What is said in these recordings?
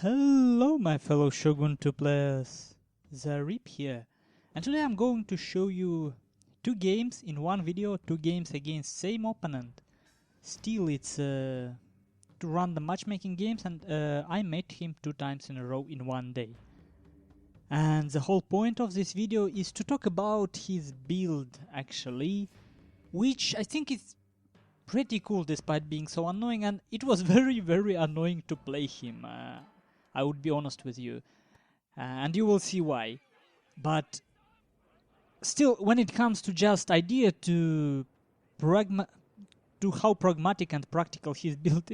Hello my fellow Shogun 2 players, Zaript here, and today I'm going to show you two games in one video, two games against same opponent. Still it's to run the matchmaking games, and I met him 2 times in a row in one day. And the whole point of this video is to talk about his build actually, which I think is pretty cool despite being so annoying, and it was very annoying to play him. I would be honest with you, and you will see why. But still, when it comes to just idea to how pragmatic and practical his build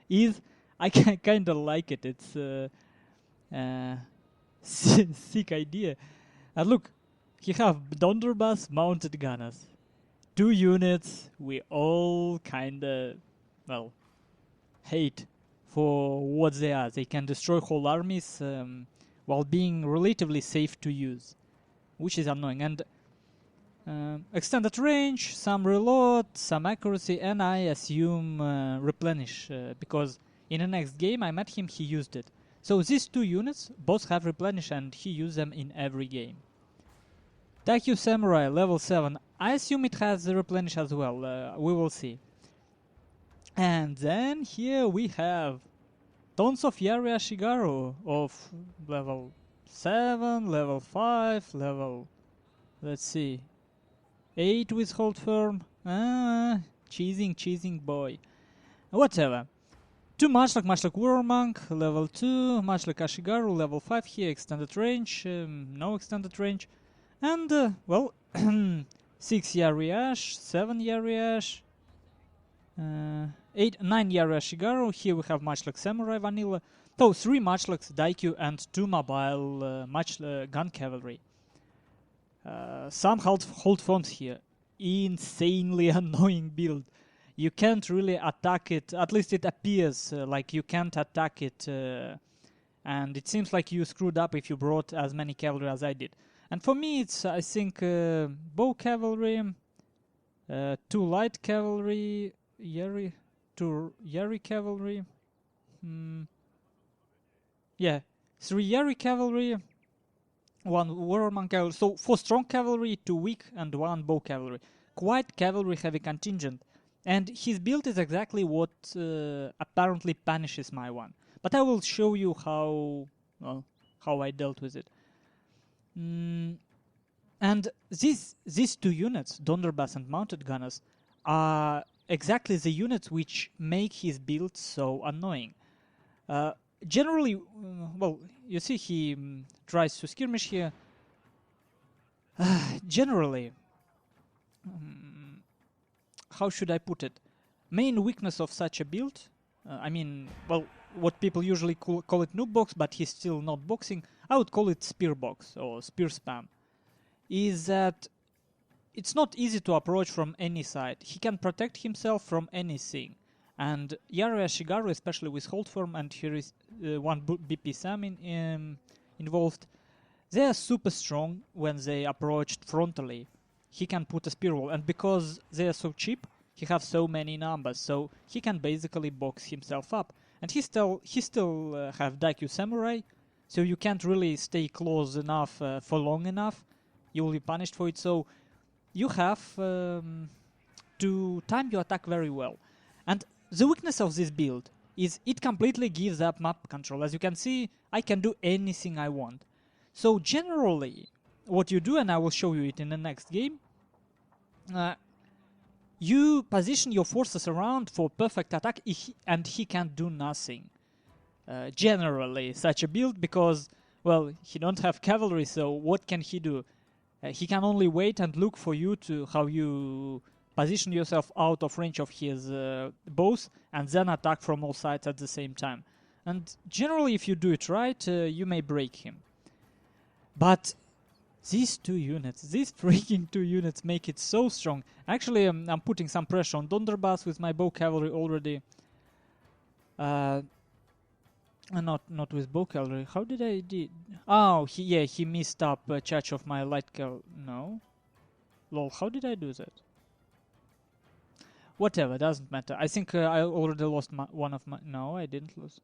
is, I kind of like it. It's sick idea. And look, he have donderbuss mounted gunners, 2 units we all kinda, well, hate for what they are. They can destroy whole armies while being relatively safe to use, which is annoying. And extended range, some reload, some accuracy, and I assume replenish, because in the next game I met him, he used it. So these 2 units both have replenish and he used them in every game. Taikyu Samurai, level 7. I assume it has the replenish as well, we will see. And then here we have tons of yari ashigaru of level 7, level 5, level, let's see, 8 with hold firm. Cheesing boy. Whatever. 2 much like Warrior Monk, level 2, much like Ashigaru, level 5 here, extended range, no extended range. And, well, 6 yari ash, 7 yari ash, 9 yari ashigaru. Here we have much like Samurai vanilla. So 3 much like Daikyu and 2 mobile gun cavalry. Some hold firms here. Insanely annoying build. You can't really attack it, at least it appears like you can't attack it, and it seems like you screwed up if you brought as many cavalry as I did. And for me it's, I think, bow cavalry, 2 light cavalry, 2 yari cavalry, 3 yari cavalry, 1 warrior monk cavalry, so 4 strong cavalry, 2 weak, and 1 bow cavalry. Quite cavalry heavy contingent. And his build is exactly what apparently punishes my one. But I will show you how I dealt with it. And these 2 units, donderbuss and mounted gunners, are exactly the units which make his build so annoying. Generally, well, you see he tries to skirmish here. Generally, how should I put it? Main weakness of such a build, I mean, well, what people usually call it noob box, but he's still not boxing, I would call it spear box or spear spam, is that it's not easy to approach from any side. He can protect himself from anything. And yari ashigaru, especially with hold firm, and here is 1 BP Sam involved, they are super strong when they approached frontally. He can put a spear wall, and because they are so cheap, he has so many numbers, so he can basically box himself up. And he still have Daikyu Samurai, so you can't really stay close enough for long enough. You will be punished for it, so you have to time your attack very well. And the weakness of this build is it completely gives up map control. As you can see, I can do anything I want. So generally, what you do, and I will show you it in the next game, you position your forces around for perfect attack, and he can't do nothing. Generally, such a build, because, well, he don't have cavalry, so what can he do? He can only wait and look for you to how you position yourself out of range of his bows, and then attack from all sides at the same time. And generally, if you do it right, you may break him. But these 2 units, these freaking 2 units make it so strong. Actually, I'm putting some pressure on donderbuss with my bow cavalry already. Not with bow cavalry. How did I did? Oh, he missed up a charge of my light cavalry. No, lol. How did I do that? Whatever, doesn't matter. I think I already lost one of my... No, I didn't lose.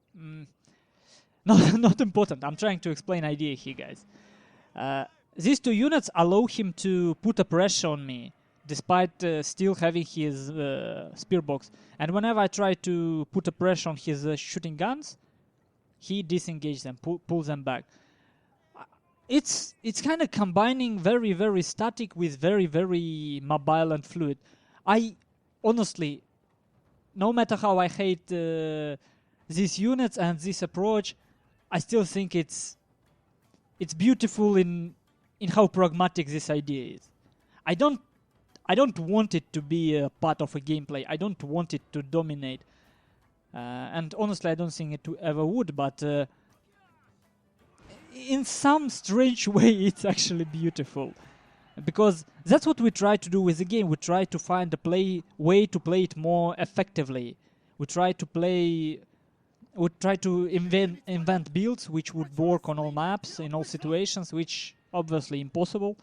not important. I'm trying to explain idea here, guys. These two units allow him to put a pressure on me, despite still having his spear box. And whenever I try to put a pressure on his shooting guns, he disengages them, pulls them back. It's kind of combining very, very static with very, very mobile and fluid. I honestly, no matter how I hate these units and this approach, I still think it's beautiful in how pragmatic this idea is. I don't want it to be a part of a gameplay. I don't want it to dominate. And honestly, I don't think it ever would, but in some strange way, it's actually beautiful. Because that's what we try to do with the game. We try to find a way to play it more effectively. We try to invent builds which would work on all maps, in all situations, which obviously impossible.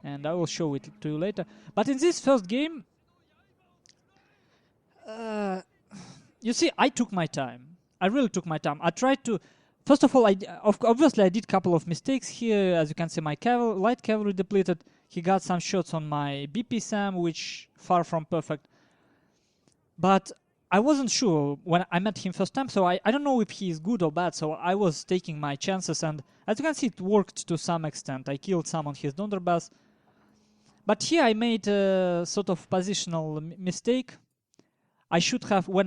And I will show it to you later. But in this first game, you see, I took my time. I really took my time. I tried to... First of all, obviously I did a couple of mistakes here. As you can see, my light cavalry depleted. He got some shots on my BP Sam, which far from perfect. But I wasn't sure when I met him first time, so I don't know if he's good or bad, so I was taking my chances, and as you can see, it worked to some extent. I killed some on his donderbuss. But here I made a sort of positional mistake. I should have, when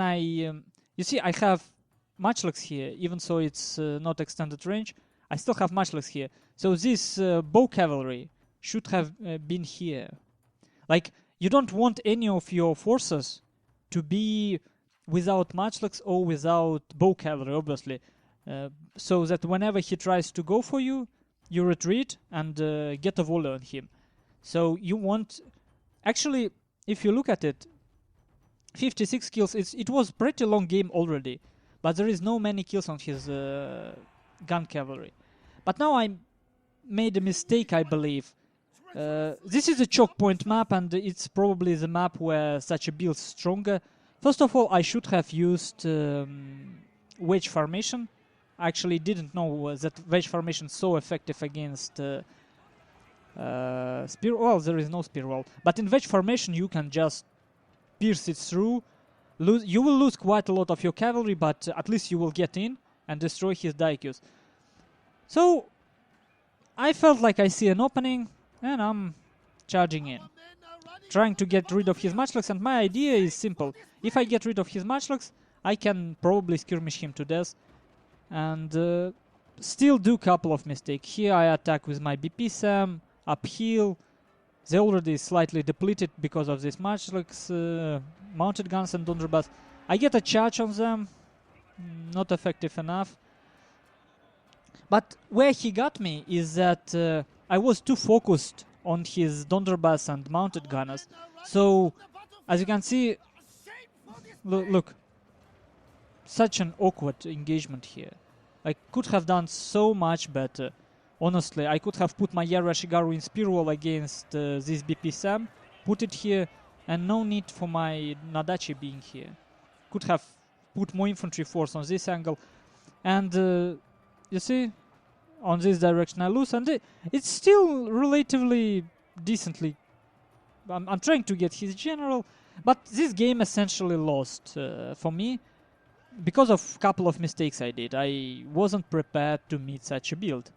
you see, I have matchlocks here, even so it's not extended range. I still have matchlocks here. So this bow cavalry should have been here. Like, you don't want any of your forces to be without matchlocks or without bow cavalry, obviously. So that whenever he tries to go for you, you retreat and get a volley on him. So you want... Actually, if you look at it, 56 kills, it was pretty long game already. But there is no many kills on his gun cavalry. But now I made a mistake, I believe. This is a choke point map, and it's probably the map where such a build is stronger. First of all, I should have used wedge formation. I actually didn't know that wedge formation is so effective against spear. Well, there is no spear wall. But in wedge formation, you can just pierce it through. You will lose quite a lot of your cavalry, but at least you will get in and destroy his daikus. So I felt like I see an opening, and I'm charging in, trying to get rid of his matchlocks. And my idea is simple: if I get rid of his matchlocks, I can probably skirmish him to death, and still do a couple of mistakes. Here I attack with my BP Sam uphill. They already slightly depleted because of this matchlocks, mounted guns and donderbuss. I get a charge on them, not effective enough. But where he got me is that I was too focused on his donderbuss and mounted gunners. So, as you can see, look, such an awkward engagement here. I could have done so much better. Honestly, I could have put my yari ashigaru in spear wall against this BP Sam, put it here, and no need for my Nadachi being here. Could have put more infantry force on this angle, and you see, on this direction I lose, and it's still relatively decently. I'm trying to get his general, but this game essentially lost for me because of a couple of mistakes I did. I wasn't prepared to meet such a build.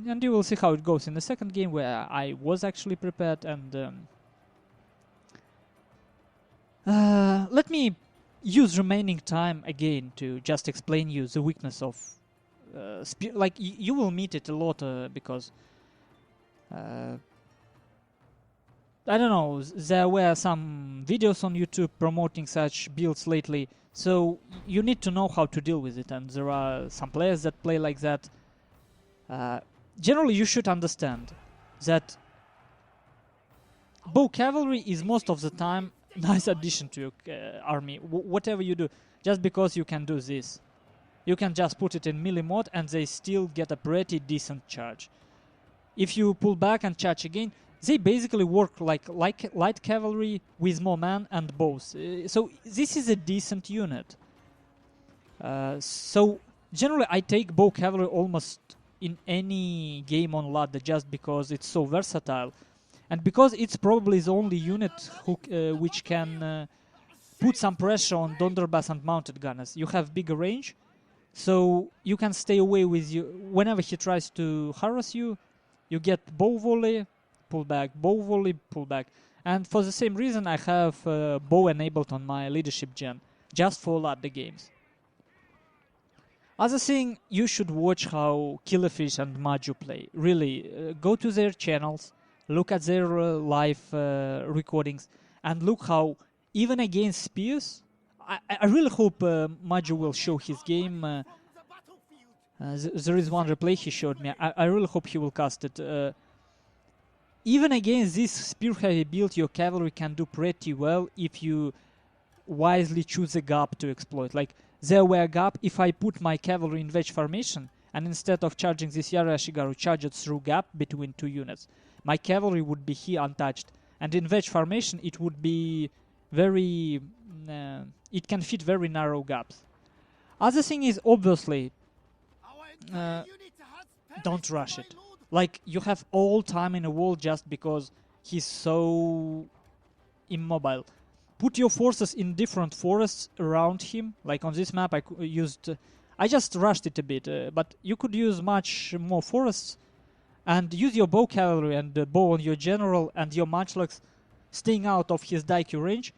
And you will see how it goes in the second game, where I was actually prepared. And let me use remaining time again to just explain you the weakness of spear. Like, you will meet it a lot because I don't know, there were some videos on YouTube promoting such builds lately, so you need to know how to deal with it. And there are some players that play like that. Generally, you should understand that bow cavalry is most of the time nice addition to your army. Whatever you do, just because you can do this, you can just put it in melee mode, and they still get a pretty decent charge. If you pull back and charge again, they basically work like light cavalry with more men and bows. So this is a decent unit. So Generally, I take bow cavalry almost in any game on ladder just because it's so versatile, and because it's probably the only unit which can put some pressure on donderbuss and mounted gunners. You have bigger range, so you can stay away with you whenever he tries to harass you. You get bow volley, pull back, bow volley, pull back. And for the same reason, I have bow enabled on my leadership gen, just for ladder games. Other thing, you should watch how Killerfish and Maju play. Really, go to their channels, look at their live recordings, and look how, even against spears, I really hope Maju will show his game. There is one replay he showed me. I really hope he will cast it. Even against this spear-heavy build, your cavalry can do pretty well if you wisely choose a gap to exploit. Like, there were a gap if I put my cavalry in wedge formation, and instead of charging this yari ashigaru, charge it through gap between two units. My cavalry would be here untouched. And in wedge formation, it would be very... it can fit very narrow gaps. Other thing is, obviously, don't rush it. Like, you have all time in the world just because he's so immobile. Put your forces in different forests around him. Like on this map, I used... I just rushed it a bit, but you could use much more forests and use your bow cavalry and bow on your general and your matchlocks staying out of his Daikyu range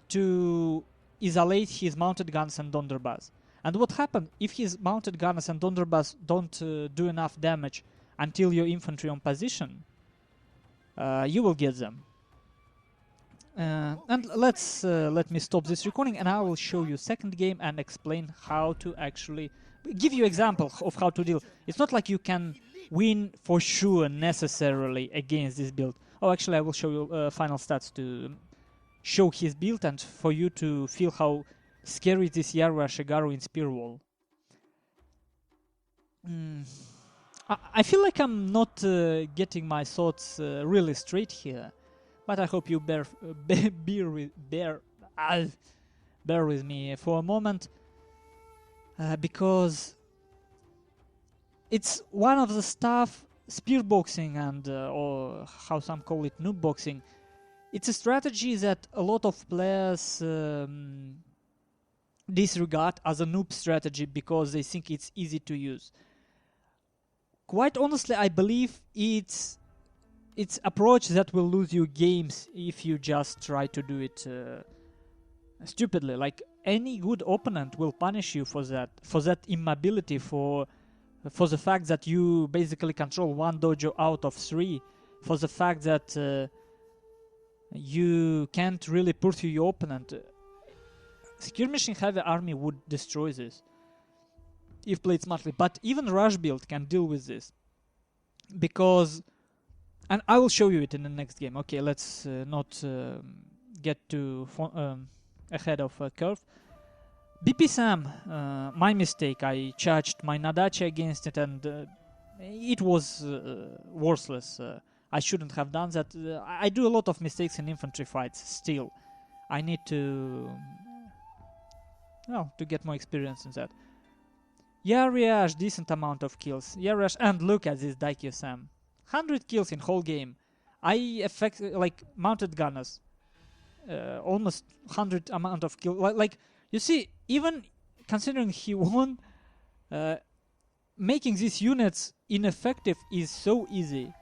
to isolate his mounted guns and donderbuss. And what happens if his mounted gunners and donderbuss don't do enough damage until your infantry on position? You will get them. And let me stop this recording, and I will show you second game and explain how to actually give you example of how to deal. It's not like you can win for sure necessarily against this build. Oh, actually, I will show you final stats to show his build and for you to feel how scary this yari ashigaru in spear wall. I feel like I'm not getting my thoughts really straight here, but I hope you bear with me for a moment, because it's one of the stuff, spear boxing and or how some call it noob boxing. It's a strategy that a lot of players disregard as a noob strategy because they think it's easy to use. Quite honestly, I believe it's approach that will lose you games if you just try to do it stupidly. Like, any good opponent will punish you for that immobility, for the fact that you basically control one dojo out of 3, for the fact that you can't really pursue your opponent. Skirmishing heavy army would destroy this if played smartly, but even rush build can deal with this, because, and I will show you it in the next game. Okay, let's not get too ahead of curve. BP Sam, my mistake. I charged my Nadachi against it, and it was worthless. I shouldn't have done that. I do a lot of mistakes in infantry fights still. I need to get more experience in that. Yariash, decent amount of kills. Yariash, and look at this Daikyu Sam. 100 kills in whole game. I like mounted gunners. Almost 100 amount of kills. Like, you see, even considering he won, making these units ineffective is so easy.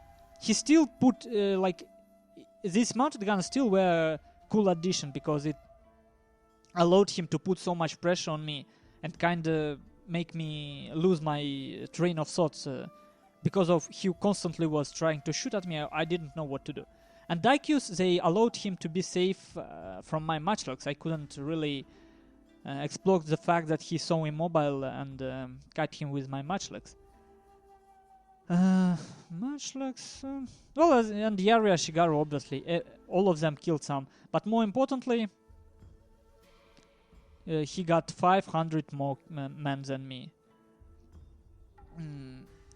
He still put, these mounted guns still were a cool addition because it allowed him to put so much pressure on me and kinda make me lose my train of thoughts because of he constantly was trying to shoot at me. I didn't know what to do. And Daikyus, they allowed him to be safe from my matchlocks. I couldn't really exploit the fact that he's so immobile and cut him with my matchlocks. Matchlocks... well, and Yari Ashigaru, obviously. All of them killed some. But more importantly, he got 500 more men than me.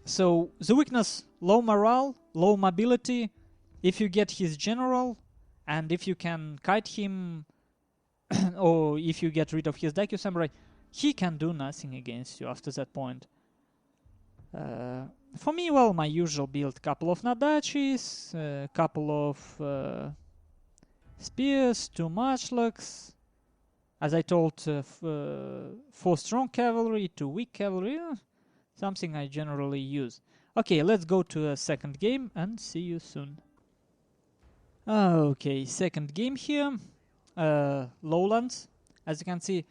So, the weakness, low morale, low mobility. If you get his general, and if you can kite him, or if you get rid of his Daikyu Samurai, he can do nothing against you after that point. For me, well, my usual build, couple of nadachis, couple of spears, 2 matchlocks, as I told, 4 strong cavalry, 2 weak cavalry, something I generally use. Okay, let's go to a second game and see you soon. Okay, second game here, Lowlands. As you can see,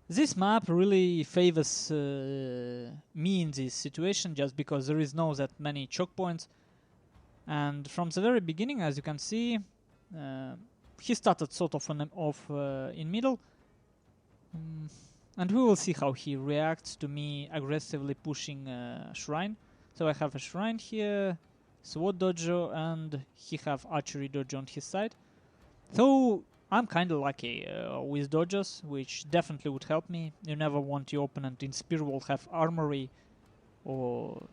this map really favors me in this situation, just because there is no that many choke points. And from the very beginning, as you can see, he started sort of in middle. And we will see how he reacts to me aggressively pushing shrine. So I have a shrine here, sword dojo, and he have archery dojo on his side. So I'm kind of lucky with dojos, which definitely would help me. You never want your opponent in spear wall have armory or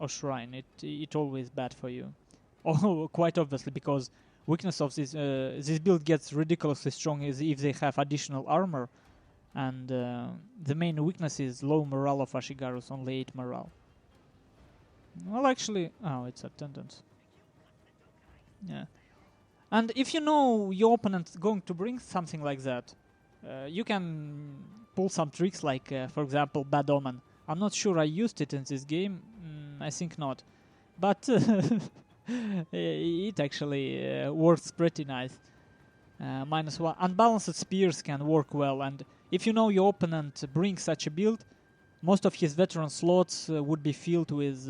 shrine. It always bad for you. Oh, quite obviously, because weakness of this build gets ridiculously strong is if they have additional armor, and the main weakness is low morale of ashigarus, only 8 morale. Well, actually, oh, it's attendance. Yeah. And if you know your opponent's going to bring something like that, you can pull some tricks like, for example, Bad Omen. I'm not sure I used it in this game. I think not. But it actually works pretty nice. -1. Unbalanced spears can work well, and if you know your opponent brings such a build, most of his veteran slots would be filled with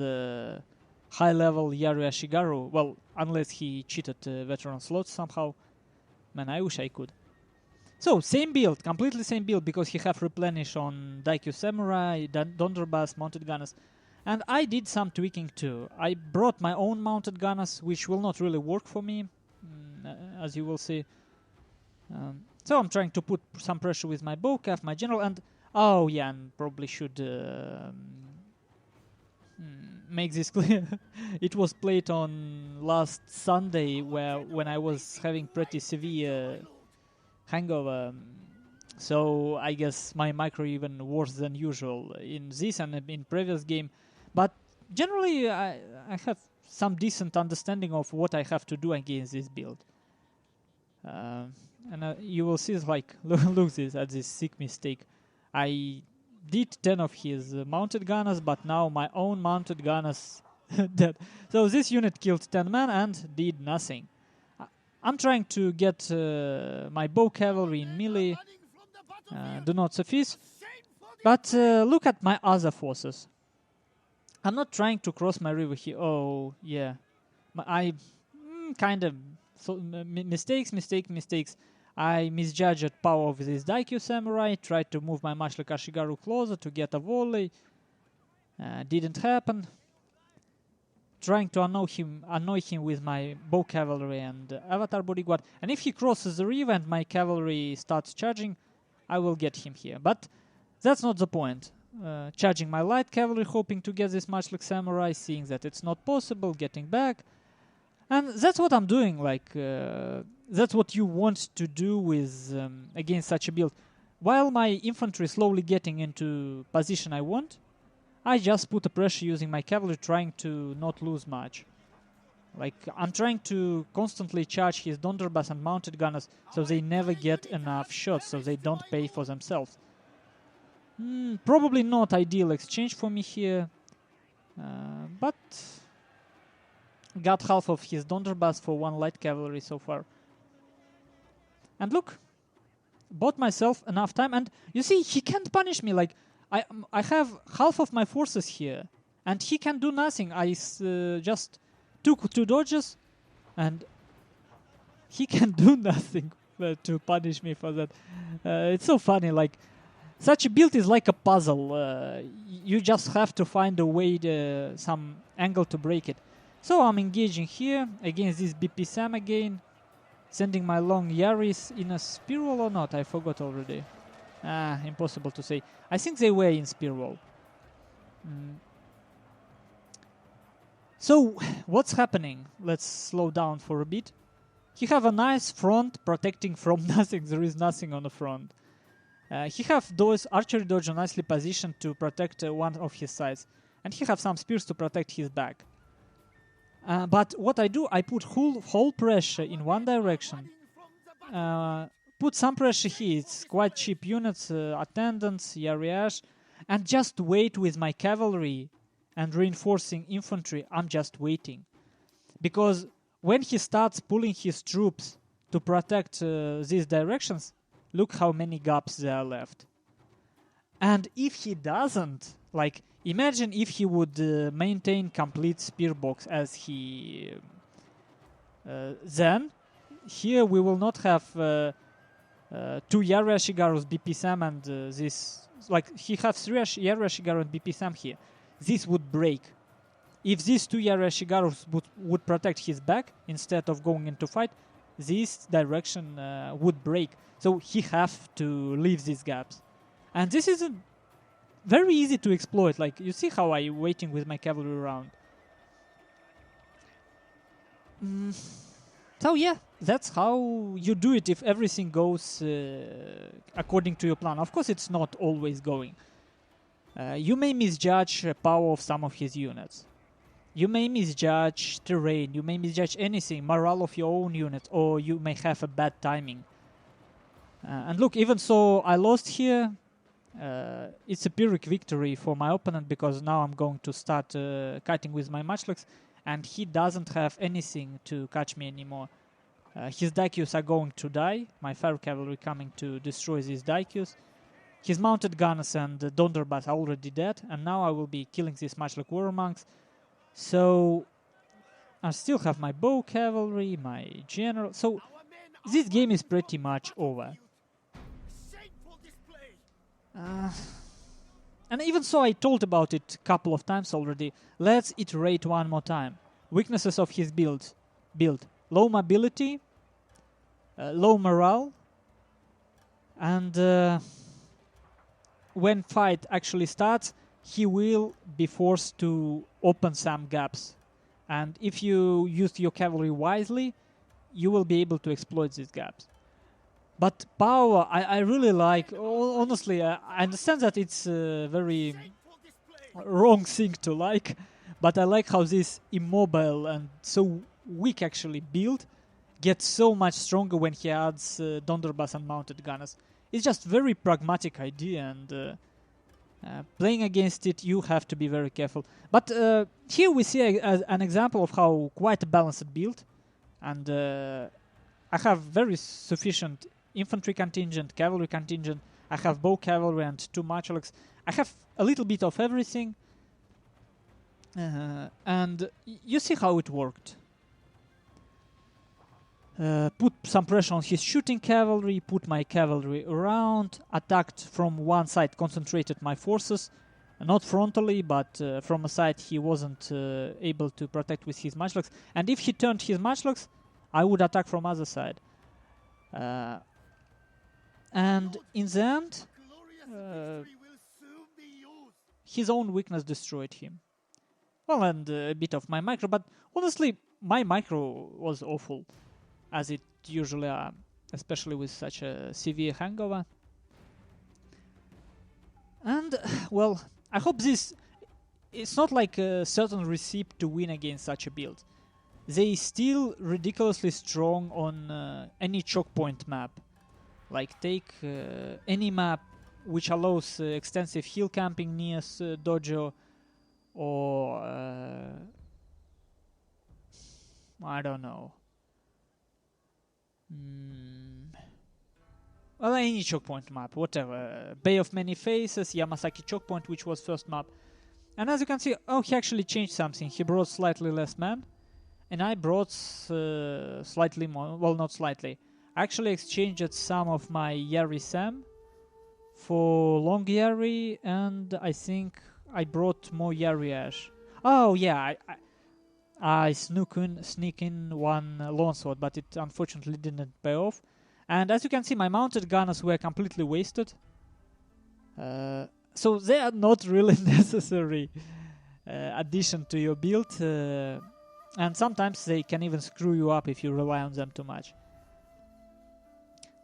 high-level Yari Ashigaru. Well, unless he cheated veteran slots somehow. Man, I wish I could. So, same build, completely same build, because he have replenish on Daikyu Samurai, donderbuss, mounted gunners. And I did some tweaking too. I brought my own mounted gunners, which will not really work for me, as you will see. So I'm trying to put some pressure with my bowcav, my general, and oh yeah, and probably should make this clear. It was played on last Sunday, when I was having pretty severe hangover. So I guess my micro even worse than usual in this and in previous game. But generally, I have some decent understanding of what I have to do against this build. And you will see, like, look at this sick mistake. I did 10 of his mounted gunners, but now my own mounted gunners dead. So this unit killed 10 men and did nothing. I'm trying to get my bow cavalry in melee. Do not suffice. But look at my other forces. I'm not trying to cross my river here. Oh, yeah. I kind of... So, mistakes. I misjudged power of this Daikyu Samurai, tried to move my matchlock Ashigaru closer to get a volley. Didn't happen. Trying to annoy him with my bow cavalry and avatar bodyguard. And if he crosses the river and my cavalry starts charging, I will get him here. But that's not the point. Charging my light cavalry, hoping to get this matchlock samurai, seeing that it's not possible, getting back. And that's what I'm doing, like, that's what you want to do with against such a build. While my infantry is slowly getting into position I want, I just put a pressure using my cavalry, trying to not lose much. Like, I'm trying to constantly charge his donderbuss and mounted gunners so they never get enough shots, so they don't pay for themselves. Probably not ideal exchange for me here, but... got half of his donderbuss for 1 light cavalry so far. And look, bought myself enough time, and you see, he can't punish me. Like, I have half of my forces here, and he can do nothing. I just took 2 dodges, and he can do nothing to punish me for that. It's so funny. Like, such a build is like a puzzle. You just have to find a way, some angle to break it. So I'm engaging here against this BP Sam again, sending my long Yaris in a spear wall or not, I forgot already. Impossible to say. I think they were in spear wall. So, what's happening? Let's slow down for a bit. He have a nice front protecting from nothing. There is nothing on the front. He have those archery dojo nicely positioned to protect one of his sides. And he have some spears to protect his back. But what I do, I put whole pressure in one direction. Put some pressure here. It's quite cheap units, attendants, yari, and just wait with my cavalry and reinforcing infantry. I'm just waiting. Because when he starts pulling his troops to protect these directions, look how many gaps there are left. And if he doesn't, like, imagine if he would maintain complete spear box as he... then, here we will not have 2 yari ashigarus, BP Sam, and this... Like, he has 3 yari ashigaru and BP Sam here. This would break. If these 2 yari ashigarus would protect his back instead of going into fight, this direction would break. So he have to leave these gaps. And this is very easy to exploit. Like, you see how I'm waiting with my cavalry around. So yeah, that's how you do it if everything goes according to your plan. Of course, it's not always going. You may misjudge the power of some of his units. You may misjudge terrain. You may misjudge anything, morale of your own unit, or you may have a bad timing. And look, even so, I lost here. It's a Pyrrhic victory for my opponent because now I'm going to start kiting with my matchlocks, and he doesn't have anything to catch me anymore. His daikyus are going to die. My fire cavalry coming to destroy these daikyus. His mounted gunners and donderbuss are already dead, and now I will be killing these matchlock warrior monks. So I still have my bow cavalry, my general. So this game is pretty much over. And even so, I told about it a couple of times already. Let's iterate one more time. Weaknesses of his build. Low mobility, low morale, and when fight actually starts, he will be forced to open some gaps. And if you use your cavalry wisely, you will be able to exploit these gaps. But power, I really like. Honestly, I understand that it's a very wrong thing to like, but I like how this immobile and so weak actually build gets so much stronger when he adds donderbuss and mounted gunners. It's just very pragmatic idea, and playing against it, you have to be very careful. But here we see an example of how quite a balanced build, and I have very sufficient infantry contingent, cavalry contingent. I have bow cavalry and 2 matchlocks. I have a little bit of everything. And you see how it worked. Put some pressure on his shooting cavalry, put my cavalry around, attacked from one side, concentrated my forces. Not frontally, but from a side he wasn't able to protect with his matchlocks. And if he turned his matchlocks, I would attack from other side. And in the end, his own weakness destroyed him. Well, and a bit of my micro, but honestly, my micro was awful, as it usually are, especially with such a severe hangover. And, well, I hope this... It's not like a certain recipe to win against such a build. They still ridiculously strong on any choke point map. Like, take any map which allows extensive hill camping near dojo, or I don't know. Well, any choke point map, whatever. Bay of Many Faces, Yamasaki choke point, which was first map. And as you can see, oh, he actually changed something. He brought slightly less men, and I brought slightly more. Well, not slightly. I actually exchanged some of my Yari Sam for long Yari, and I think I brought more Yari Ash. Oh yeah, I sneak in one longsword, but it unfortunately didn't pay off. And as you can see, my mounted gunners were completely wasted. So they are not really necessary addition to your build, and sometimes they can even screw you up if you rely on them too much.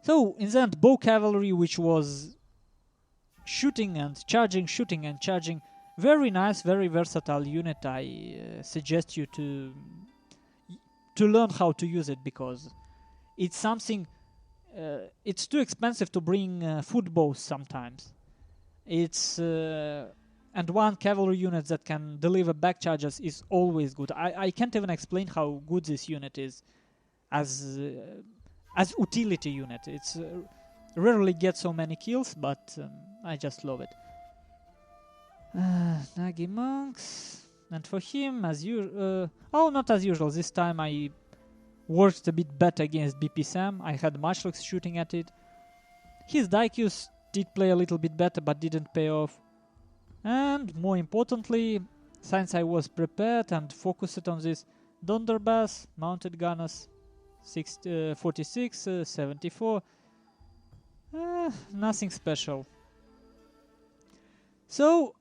So in the end, bow cavalry, which was shooting and charging, shooting and charging. Very nice, very versatile unit. I suggest you to learn how to use it, because it's something. It's too expensive to bring foot bows sometimes. It's and one cavalry unit that can deliver back charges is always good. I can't even explain how good this unit is as utility unit. It's rarely get so many kills, but I just love it. Nagi monks, and for him, as usual, not as usual. This time I worked a bit better against BP Sam. I had Matchlocks shooting at it. His Daikyus did play a little bit better, but didn't pay off. And more importantly, since I was prepared and focused on this, donderbuss, mounted gunners, 46, 74. Nothing special. So,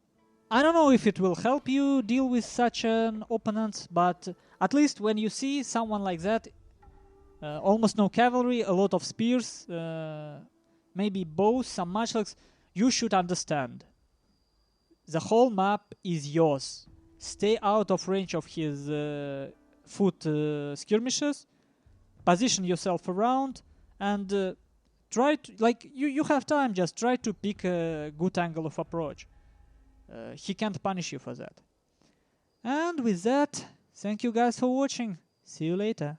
I don't know if it will help you deal with such an opponent, but at least when you see someone like that, almost no cavalry, a lot of spears, maybe bows, some matchlocks, you should understand. The whole map is yours. Stay out of range of his foot skirmishes, position yourself around, and try to, like, you have time, just try to pick a good angle of approach. He can't punish you for that. And with that, thank you guys for watching. See you later.